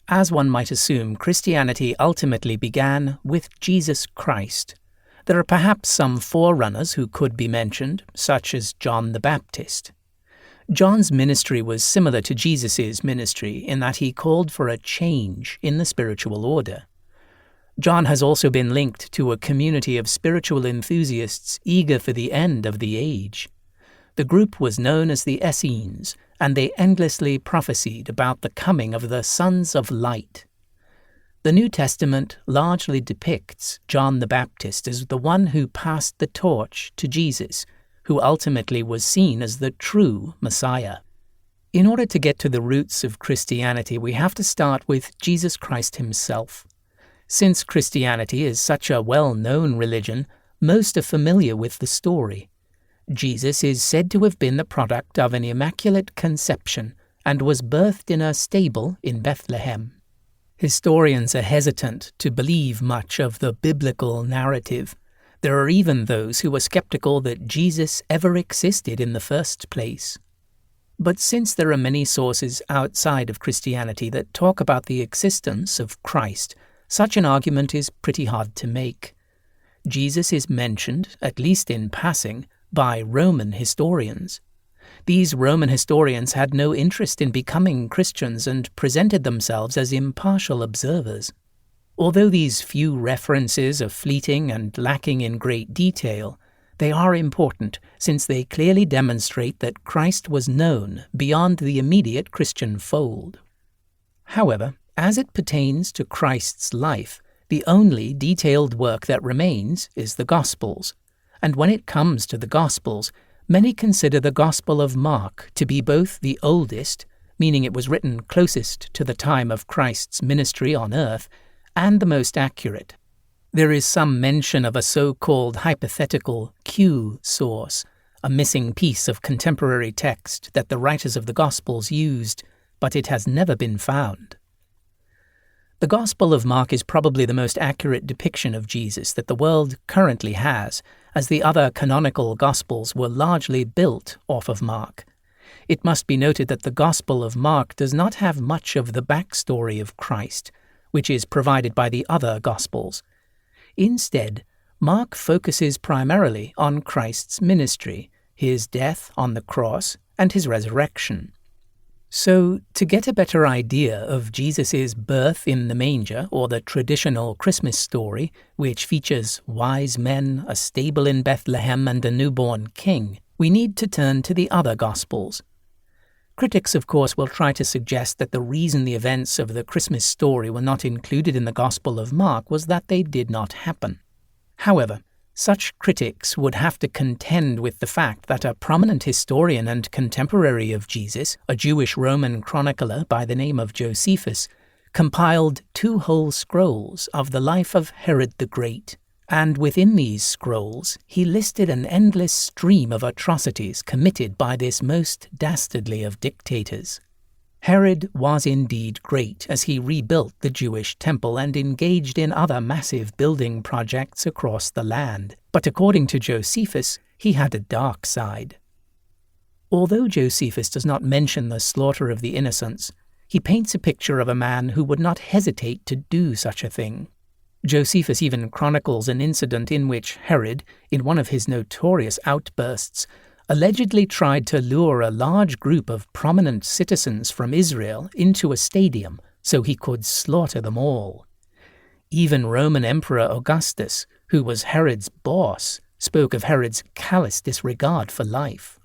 As one might assume, Christianity ultimately began with Jesus Christ. There are perhaps some forerunners who could be mentioned, such as John the Baptist. John's ministry was similar to Jesus' ministry in that he called for a change in the spiritual order. John has also been linked to a community of spiritual enthusiasts eager for the end of the age. The group was known as the Essenes, and they endlessly prophesied about the coming of the sons of light. The New Testament largely depicts John the Baptist as the one who passed the torch to Jesus, who ultimately was seen as the true Messiah. In order to get to the roots of Christianity, we have to start with Jesus Christ himself. Since Christianity is such a well-known religion, most are familiar with the story. Jesus is said to have been the product of an immaculate conception and was birthed in a stable in Bethlehem. Historians are hesitant to believe much of the biblical narrative. There are even those who are skeptical that Jesus ever existed in the first place. But since there are many sources outside of Christianity that talk about the existence of Christ, such an argument is pretty hard to make. Jesus is mentioned, at least in passing, by Roman historians. These Roman historians had no interest in becoming Christians and presented themselves as impartial observers. Although these few references are fleeting and lacking in great detail, they are important since they clearly demonstrate that Christ was known beyond the immediate Christian fold. However, as it pertains to Christ's life, the only detailed work that remains is the Gospels. And when it comes to the Gospels, many consider the Gospel of Mark to be both the oldest, meaning it was written closest to the time of Christ's ministry on earth, and the most accurate. There is some mention of a so-called hypothetical Q source, a missing piece of contemporary text that the writers of the Gospels used, but it has never been found. The Gospel of Mark is probably the most accurate depiction of Jesus that the world currently has, as the other canonical Gospels were largely built off of Mark. It must be noted that the Gospel of Mark does not have much of the backstory of Christ, which is provided by the other Gospels. Instead, Mark focuses primarily on Christ's ministry, his death on the cross, and his resurrection. So, to get a better idea of Jesus' birth in the manger, or the traditional Christmas story, which features wise men, a stable in Bethlehem, and a newborn king, we need to turn to the other Gospels. Critics, of course, will try to suggest that the reason the events of the Christmas story were not included in the Gospel of Mark was that they did not happen. However, such critics would have to contend with the fact that a prominent historian and contemporary of Jesus, a Jewish Roman chronicler by the name of Josephus, compiled 2 whole scrolls of the life of Herod the Great, and within these scrolls he listed an endless stream of atrocities committed by this most dastardly of dictators. Herod was indeed great as he rebuilt the Jewish temple and engaged in other massive building projects across the land, but according to Josephus, he had a dark side. Although Josephus does not mention the slaughter of the innocents, he paints a picture of a man who would not hesitate to do such a thing. Josephus even chronicles an incident in which Herod, in one of his notorious outbursts, allegedly tried to lure a large group of prominent citizens from Israel into a stadium so he could slaughter them all. Even Roman Emperor Augustus, who was Herod's boss, spoke of Herod's callous disregard for life.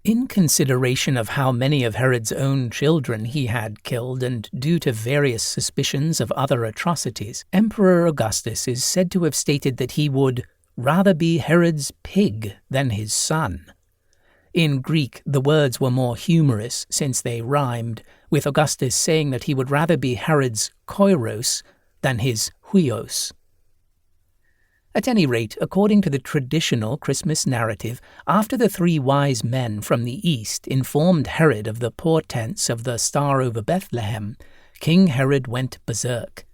In consideration of how many of Herod's own children he had killed and due to various suspicions of other atrocities, Emperor Augustus is said to have stated that he would rather be Herod's pig than his son. In Greek, the words were more humorous since they rhymed, with Augustus saying that he would rather be Herod's koiros than his huios. At any rate, according to the traditional Christmas narrative, after the 3 wise men from the east informed Herod of the portents of the star over Bethlehem, King Herod went berserk.